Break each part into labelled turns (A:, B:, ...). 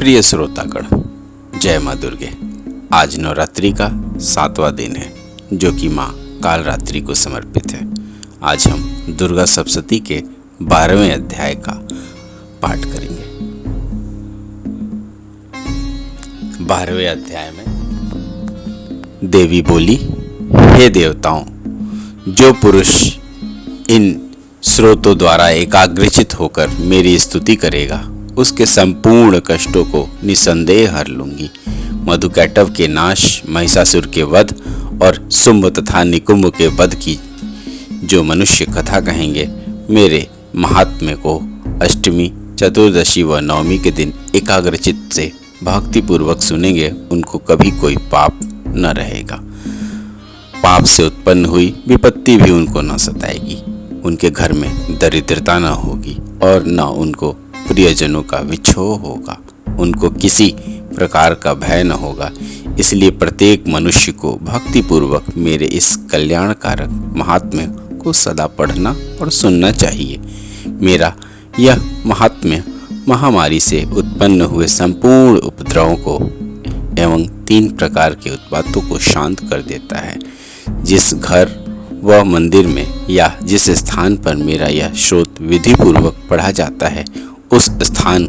A: प्रिय श्रोतागण, जय माँ दुर्गे। आज नवरात्रि का 7वां दिन है, जो कि माँ कालरात्रि को समर्पित है। आज हम दुर्गा सप्तशती के 12वें अध्याय का पाठ करेंगे। 12वें अध्याय में देवी बोली, हे देवताओं, जो पुरुष इन स्रोतों द्वारा एकाग्रचित होकर मेरी स्तुति करेगा, उसके संपूर्ण कष्टों को निसंदेह हर लूंगी। मधुकैटभ के नाश, महिषासुर के वध और शुंभ तथा निकुंभ के वध की जो मनुष्य कथा कहेंगे, मेरे महात्म्य को अष्टमी, चतुर्दशी व नवमी के दिन एकाग्रचित से भक्तिपूर्वक सुनेंगे, उनको कभी कोई पाप न रहेगा। पाप से उत्पन्न हुई विपत्ति भी उनको न सताएगी। उनके घर में दरिद्रता न होगी और न उनको प्रियजनों का विछोह होगा। उनको किसी प्रकार का भय न होगा। इसलिए प्रत्येक मनुष्य को भक्तिपूर्वक मेरे इस कल्याणकारक महात्म्य को सदा पढ़ना और सुनना चाहिए। मेरा यह महात्म्य महामारी से उत्पन्न हुए संपूर्ण उपद्रवों को एवं 3 प्रकार के उत्पातों को शांत कर देता है। जिस घर व मंदिर में या जिस स्थान पर मेरा यह श्रोत विधिपूर्वक पढ़ा जाता है, उस स्थान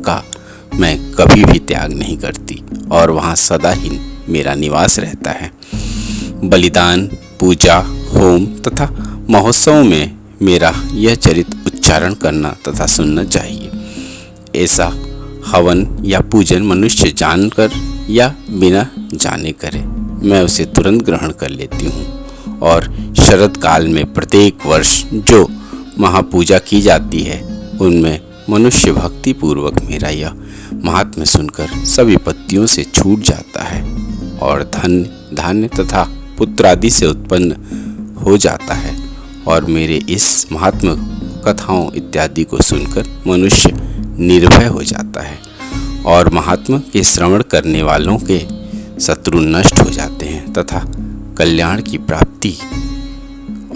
A: का मैं कभी भी त्याग नहीं करती और वहाँ सदा ही मेरा निवास रहता है। बलिदान, पूजा, होम तथा महोत्सव में मेरा यह चरित्र उच्चारण करना तथा सुनना चाहिए। ऐसा हवन या पूजन मनुष्य जानकर या बिना जाने करे, मैं उसे तुरंत ग्रहण कर लेती हूँ। और शरद काल में प्रत्येक वर्ष जो महापूजा की जाती है, उनमें मनुष्य भक्ति पूर्वक मेरा यह महात्म्य सुनकर सभी विपत्तियों से छूट जाता है और धन, धान्य तथा पुत्र आदि से उत्पन्न हो जाता है। और मेरे इस महात्म्य कथाओं इत्यादि को सुनकर मनुष्य निर्भय हो जाता है और महात्म्य के श्रवण करने वालों के शत्रु नष्ट हो जाते हैं तथा कल्याण की प्राप्ति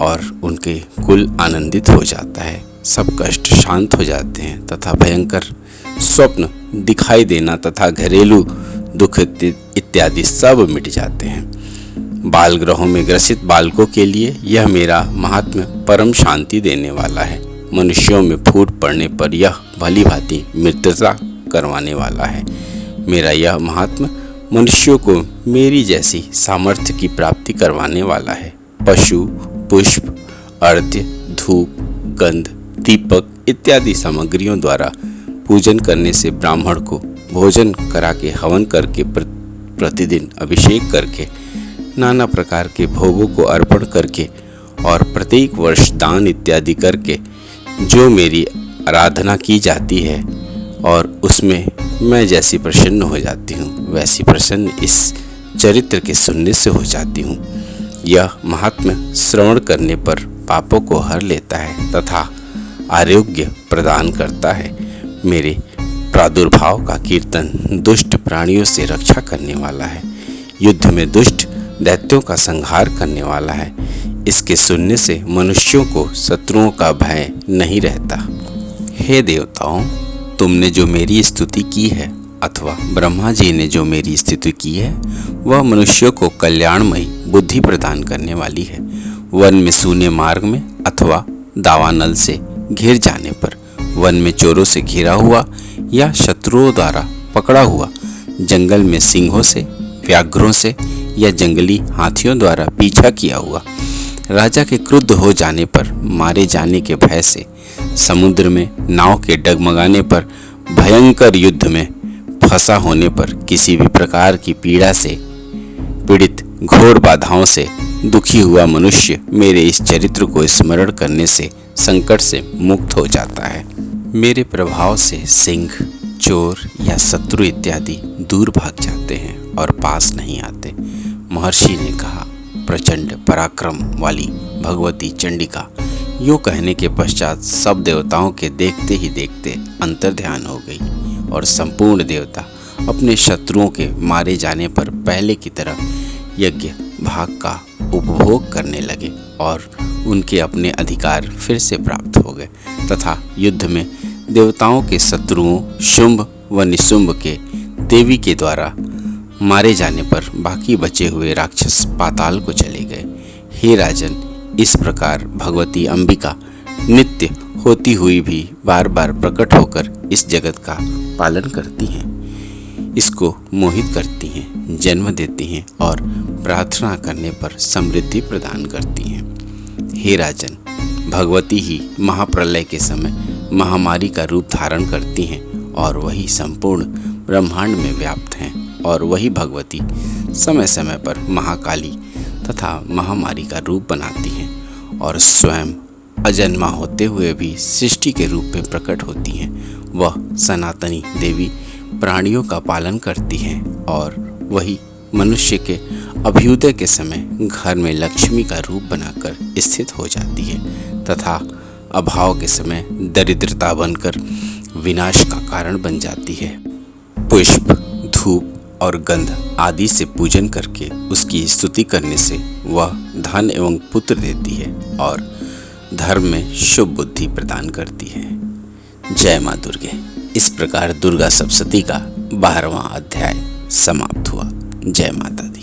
A: और उनके कुल आनंदित हो जाता है। सब कष्ट शांत हो जाते हैं तथा भयंकर स्वप्न दिखाई देना तथा घरेलू दुख इत्यादि सब मिट जाते हैं। बाल ग्रहों में ग्रसित बालकों के लिए यह मेरा महात्म्य परम शांति देने वाला है। मनुष्यों में फूट पड़ने पर यह भली भांति मृत्यता करवाने वाला है। मेरा यह महात्म्य मनुष्यों को मेरी जैसी सामर्थ्य की प्राप्ति करवाने वाला है। पशु, पुष्प, अर्घ्य, धूप, गंध, दीपक इत्यादि सामग्रियों द्वारा पूजन करने से ब्राह्मण को भोजन करा के, हवन करके, प्रतिदिन अभिषेक करके, नाना प्रकार के भोगों को अर्पण करके और प्रत्येक वर्ष दान इत्यादि करके जो मेरी आराधना की जाती है और उसमें मैं जैसी प्रसन्न हो जाती हूँ, वैसी प्रसन्न इस चरित्र के सुनने से हो जाती हूँ। यह महात्म्य श्रवण करने पर पापों को हर लेता है तथा आरोग्य प्रदान करता है। मेरे प्रादुर्भाव का कीर्तन दुष्ट प्राणियों से रक्षा करने वाला है। युद्ध में दुष्ट दैत्यों का संहार करने वाला है। इसके सुनने से मनुष्यों को शत्रुओं का भय नहीं रहता। हे देवताओं, तुमने जो मेरी स्तुति की है अथवा ब्रह्मा जी ने जो मेरी स्तुति की है, वह मनुष्यों को कल्याणमयी बुद्धि प्रदान करने वाली है। वन में सूने मार्ग में अथवा दावानल से घिर जाने पर, वन में चोरों से घिरा हुआ या शत्रुओं द्वारा पकड़ा हुआ, जंगल में सिंहों से, व्याघ्रों से या जंगली हाथियों द्वारा पीछा किया हुआ, राजा के क्रुद्ध हो जाने पर, मारे जाने के भय से, समुद्र में नाव के डगमगाने पर, भयंकर युद्ध में फंसा होने पर, किसी भी प्रकार की पीड़ा से पीड़ित, घोर बाधाओं से दुखी हुआ मनुष्य मेरे इस चरित्र को स्मरण करने से संकट से मुक्त हो जाता है। मेरे प्रभाव से सिंह, चोर या शत्रु इत्यादि दूर भाग जाते हैं और पास नहीं आते। महर्षि ने कहा, प्रचंड पराक्रम वाली भगवती चंडिका। यूँ कहने के पश्चात सब देवताओं के देखते ही देखते अंतर्ध्यान हो गई और संपूर्ण देवता अपने शत्रुओं के मारे जाने पर पहले की तरह यज्ञ भाग का उपभोग करने लगे और उनके अपने अधिकार फिर से प्राप्त हो गए तथा युद्ध में देवताओं के शत्रुओं शुंभ व निशुंभ के देवी के द्वारा मारे जाने पर बाकी बचे हुए राक्षस पाताल को चले गए। हे राजन, इस प्रकार भगवती अंबिका नित्य होती हुई भी बार बार प्रकट होकर इस जगत का पालन करती हैं, इसको मोहित करती हैं, जन्म देती हैं और प्रार्थना करने पर समृद्धि प्रदान करती हैं। हे राजन, भगवती ही महाप्रलय के समय महामारी का रूप धारण करती हैं और वही संपूर्ण ब्रह्मांड में व्याप्त हैं, और वही भगवती समय समय पर महाकाली तथा महामारी का रूप बनाती हैं और स्वयं अजन्मा होते हुए भी सृष्टि के रूप में प्रकट होती हैं। वह सनातनी देवी प्राणियों का पालन करती हैं और वही मनुष्य के अभ्युदय के समय घर में लक्ष्मी का रूप बनाकर स्थित हो जाती है तथा अभाव के समय दरिद्रता बनकर विनाश का कारण बन जाती है। पुष्प, धूप और गंध आदि से पूजन करके उसकी स्तुति करने से वह धन एवं पुत्र देती है और धर्म में शुभ बुद्धि प्रदान करती है। जय माँ दुर्गे। इस प्रकार दुर्गा सप्तशती का 12वां अध्याय समाप्त हुआ। जय माता दी।